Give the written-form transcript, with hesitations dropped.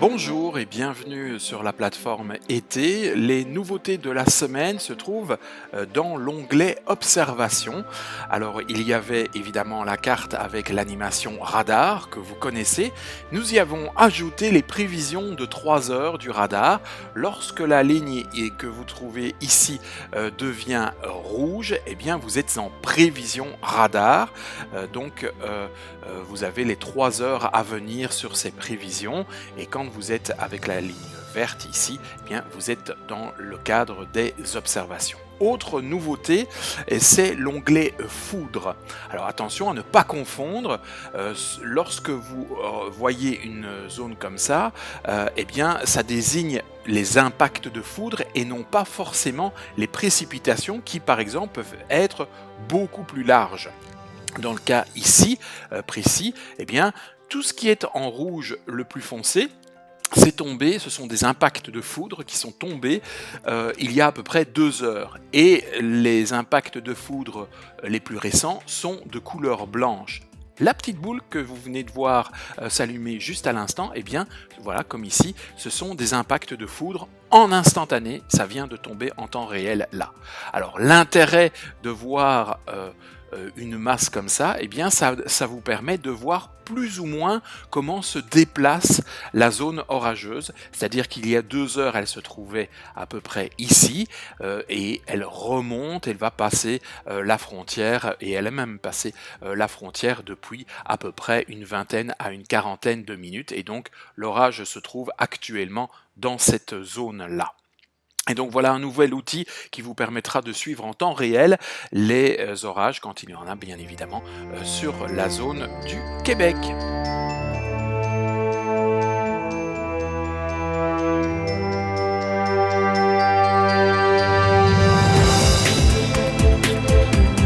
Bonjour et bienvenue sur la plateforme été. Les nouveautés de la semaine se trouvent dans l'onglet Observation. Alors il y avait évidemment la carte avec l'animation radar que vous connaissez. Nous y avons ajouté les prévisions de 3 heures du radar. Lorsque la ligne que vous trouvez ici devient rouge, eh bien vous êtes en prévision radar. Vous avez les 3 heures à venir sur ces prévisions. Et quand vous êtes avec la ligne verte ici, eh bien, vous êtes dans le cadre des observations. Autre nouveauté, c'est l'onglet foudre. Alors attention à ne pas confondre, lorsque vous voyez une zone comme ça, eh bien ça désigne les impacts de foudre et non pas forcément les précipitations qui par exemple peuvent être beaucoup plus larges. Dans le cas ici précis, eh bien tout ce qui est en rouge le plus foncé, c'est tombé, ce sont des impacts de foudre qui sont tombés il y a à peu près 2 heures. Et les impacts de foudre les plus récents sont de couleur blanche. La petite boule que vous venez de voir s'allumer juste à l'instant, eh bien, voilà, comme ici, ce sont des impacts de foudre en instantané, ça vient de tomber en temps réel là. Alors, l'intérêt de voir une masse comme ça, eh bien, ça vous permet de voir plus ou moins comment se déplace la zone orageuse, c'est-à-dire qu'il y a 2 heures, elle se trouvait à peu près ici, et elle remonte, elle va passer la frontière, et elle a même passé la frontière depuis à peu près une vingtaine à une quarantaine de minutes, et donc l'orage se trouve actuellement dans cette zone-là. Et donc voilà un nouvel outil qui vous permettra de suivre en temps réel les orages, quand il y en a bien évidemment, sur la zone du Québec.